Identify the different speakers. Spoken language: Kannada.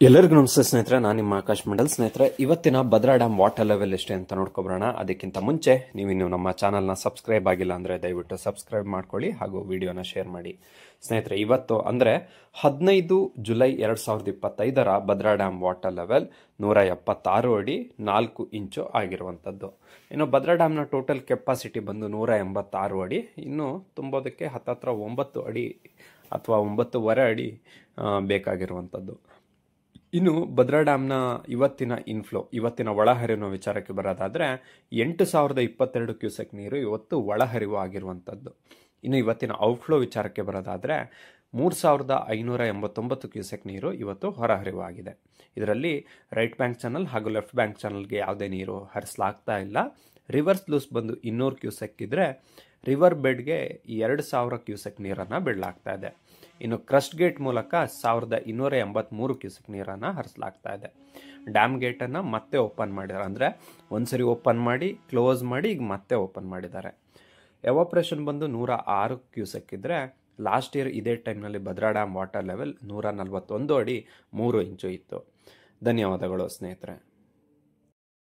Speaker 1: ಎಲ್ಲರಿಗೂ ನಮಸ್ತೆ ಸ್ನೇಹಿತರೆ, ನಾನು ನಿಮ್ಮ ಆಕಾಶ್ ಮಂಡಲ್. ಸ್ನೇಹಿತರೆ, ಇವತ್ತಿನ ಭದ್ರಾ ಡ್ಯಾಮ್ ವಾಟರ್ ಲೆವೆಲ್ ಎಷ್ಟೇ ಅಂತ ನೋಡ್ಕೊಬರೋಣ. ಅದಕ್ಕಿಂತ ಮುಂಚೆ ನೀವಿನ್ನು ನಮ್ಮ ಚಾನಲ್ನ ಸಬ್ಸ್ಕ್ರೈಬ್ ಆಗಿಲ್ಲ ಅಂದರೆ ದಯವಿಟ್ಟು ಸಬ್ಸ್ಕ್ರೈಬ್ ಮಾಡ್ಕೊಳ್ಳಿ ಹಾಗೂ ವಿಡಿಯೋನ ಶೇರ್ ಮಾಡಿ. ಸ್ನೇಹಿತರೆ, ಇವತ್ತು ಅಂದರೆ 15 July 2025 Bhadra dam water level 176 ಅಡಿ 4 ಇಂಚು ಆಗಿರುವಂಥದ್ದು. ಇನ್ನು ಭದ್ರಾ ಡ್ಯಾಮ್ನ ಟೋಟಲ್ ಕೆಪಾಸಿಟಿ ಬಂದು 186 ಅಡಿ. ಇನ್ನು ತುಂಬೋದಕ್ಕೆ ಹತ್ತತ್ರ 9 ಅಡಿ ಅಥವಾ 9.5 ಅಡಿ ಬೇಕಾಗಿರುವಂಥದ್ದು. ಇನ್ನು ಭದ್ರಾ ಡ್ಯಾಮ್ನ ಇವತ್ತಿನ ಇವತ್ತಿನ ಒಳಹರಿವಿನ ವಿಚಾರಕ್ಕೆ ಬರೋದಾದರೆ 8,022 ಕ್ಯೂಸೆಕ್ ನೀರು ಇವತ್ತು ಒಳಹರಿವು ಆಗಿರುವಂಥದ್ದು. ಇನ್ನು ಇವತ್ತಿನ ಔಟ್ಫ್ಲೋ ವಿಚಾರಕ್ಕೆ ಬರೋದಾದರೆ 3,589 ಕ್ಯೂಸೆಕ್ ನೀರು ಇವತ್ತು ಹೊರಹರಿವು ಆಗಿದೆ. ಇದರಲ್ಲಿ ರೈಟ್ ಬ್ಯಾಂಕ್ ಚಾನಲ್ ಹಾಗೂ ಲೆಫ್ಟ್ ಬ್ಯಾಂಕ್ ಚಾನಲ್ಗೆ ಯಾವುದೇ ನೀರು ಹರಿಸಲಾಗ್ತಾ ಇಲ್ಲ. ರಿವರ್ಸ್ ಲೂಸ್ ಬಂದು 200 ಕ್ಯೂಸೆಕ್ ಇದ್ದರೆ ರಿವರ್ ಬೆಡ್ಗೆ 2,000 ಕ್ಯೂಸೆಕ್ ನೀರನ್ನು ಬಿಡಲಾಗ್ತಾ ಇದೆ. ಇನ್ನು ಕ್ರಸ್ಟ್ ಗೇಟ್ ಮೂಲಕ 1,283 ಕ್ಯೂಸೆಕ್ ನೀರನ್ನು ಹರಿಸಲಾಗ್ತಾ ಇದೆ. ಡ್ಯಾಮ್ ಗೇಟನ್ನು ಮತ್ತೆ ಓಪನ್ ಮಾಡಿದ್ದಾರೆ, ಅಂದರೆ ಒಂದ್ಸರಿ ಓಪನ್ ಮಾಡಿ ಕ್ಲೋಸ್ ಮಾಡಿ ಈಗ ಮತ್ತೆ ಓಪನ್ ಮಾಡಿದ್ದಾರೆ. ಎವಾಪ್ರೇಷನ್ ಬಂದು 106 ಕ್ಯೂಸೆಕ್ ಇದ್ದರೆ ಲಾಸ್ಟ್ ಇಯರ್ ಇದೇ ಟೈಮ್ನಲ್ಲಿ ಭದ್ರಾ ಡ್ಯಾಮ್ ವಾಟರ್ ಲೆವೆಲ್ 141 ಅಡಿ 3 ಇಂಚು ಇತ್ತು. ಧನ್ಯವಾದಗಳು ಸ್ನೇಹಿತರೆ.